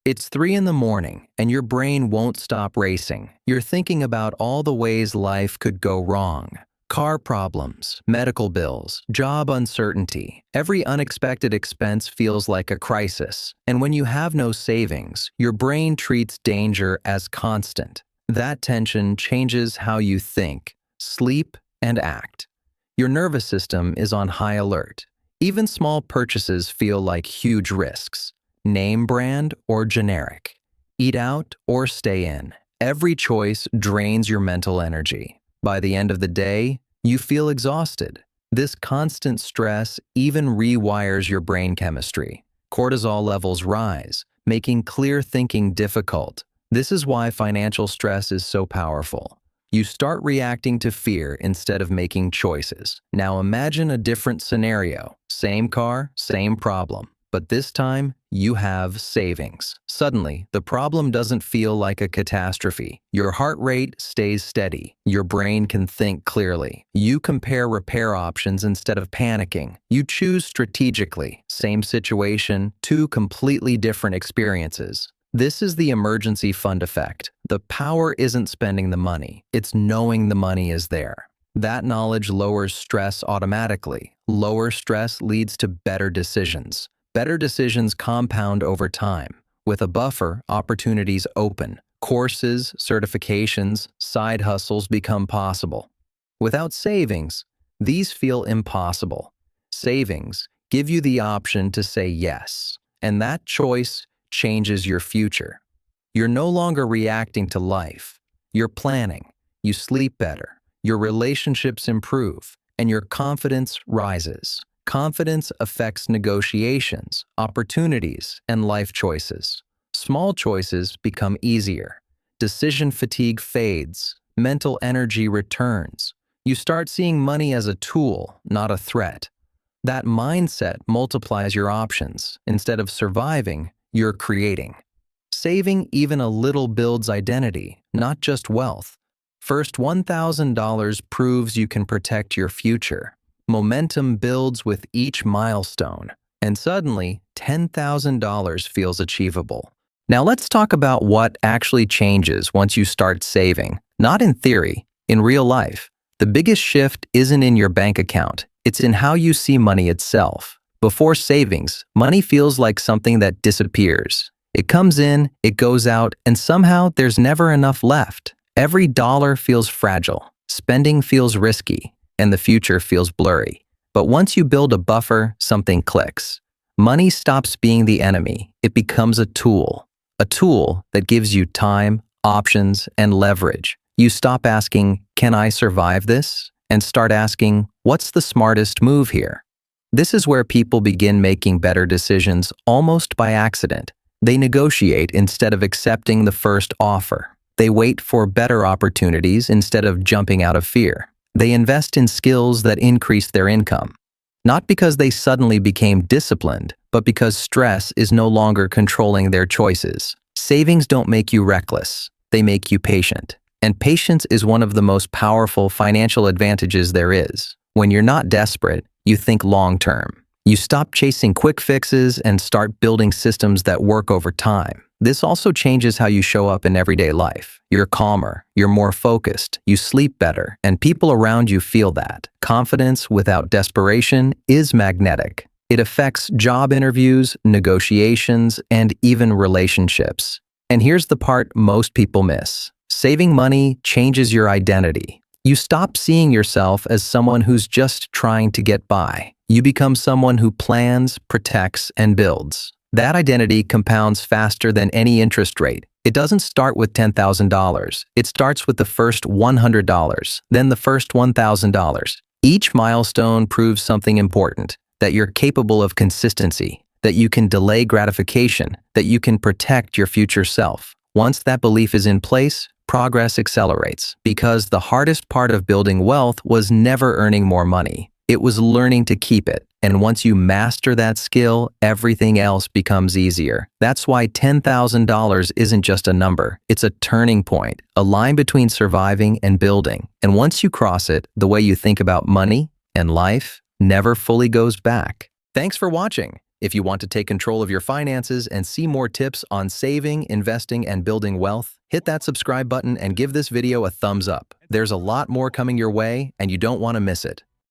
It's 3 in the morning and your brain won't stop racing. You're thinking about all the ways life could go wrong. Car problems, medical bills, job uncertainty. Every unexpected expense feels like a crisis. And when you have no savings, your brain treats danger as constant. That tension changes how you think, sleep, and act. Your nervous system is on high alert. Even small purchases feel like huge risks. Name brand or generic. Eat out or stay in. Every choice drains your mental energy. By the end of the day, you feel exhausted. This constant stress even rewires your brain chemistry. Cortisol levels rise, making clear thinking difficult. This is why financial stress is so powerful. You start reacting to fear instead of making choices. Now imagine a different scenario. Same car, same problem. But this time, you have savings. Suddenly, the problem doesn't feel like a catastrophe. Your heart rate stays steady. Your brain can think clearly. You compare repair options instead of panicking. You choose strategically. Same situation, two completely different experiences. This is the emergency fund effect. The power isn't spending the money. It's knowing the money is there. That knowledge lowers stress automatically. Lower stress leads to better decisions. Better decisions compound over time. With a buffer, opportunities open. Courses, certifications, side hustles become possible. Without savings, these feel impossible. Savings give you the option to say yes, and that choice changes your future. You're no longer reacting to life. You're planning. You sleep better. Your relationships improve, and your confidence rises. Confidence affects negotiations, opportunities, and life choices. Small choices become easier. Decision fatigue fades. Mental energy returns. You start seeing money as a tool, not a threat. That mindset multiplies your options. Instead of surviving, you're creating. Saving even a little builds identity, not just wealth. First $1,000 proves you can protect your future. Momentum builds with each milestone, and suddenly $10,000 feels achievable. Now let's talk about what actually changes once you start saving. Not in theory, in real life. The biggest shift isn't in your bank account, it's in how you see money itself. Before savings, money feels like something that disappears. It comes in, it goes out, and somehow there's never enough left. Every dollar feels fragile, spending feels risky, and the future feels blurry. But once you build a buffer, something clicks. Money stops being the enemy. It becomes a tool that gives you time, options, and leverage. You stop asking, "Can I survive this?" and start asking, "What's the smartest move here?" This is where people begin making better decisions almost by accident. They negotiate instead of accepting the first offer. They wait for better opportunities instead of jumping out of fear. They invest in skills that increase their income. Not because they suddenly became disciplined, but because stress is no longer controlling their choices. Savings don't make you reckless, they make you patient. And patience is one of the most powerful financial advantages there is. When you're not desperate, you think long-term. You stop chasing quick fixes and start building systems that work over time. This also changes how you show up in everyday life. You're calmer, you're more focused, you sleep better, and people around you feel that. Confidence without desperation is magnetic. It affects job interviews, negotiations, and even relationships. And here's the part most people miss. Saving money changes your identity. You stop seeing yourself as someone who's just trying to get by. You become someone who plans, protects, and builds. That identity compounds faster than any interest rate. It doesn't start with $10,000. It starts with the first $100, then the first $1,000. Each milestone proves something important, that you're capable of consistency, that you can delay gratification, that you can protect your future self. Once that belief is in place, progress accelerates, because the hardest part of building wealth was never earning more money. It was learning to keep it. And once you master that skill, everything else becomes easier. That's why $10,000 isn't just a number. It's a turning point, a line between surviving and building. And once you cross it, the way you think about money and life never fully goes back. Thanks for watching. If you want to take control of your finances and see more tips on saving, investing, and building wealth, hit that subscribe button and give this video a thumbs up. There's a lot more coming your way, and you don't want to miss it.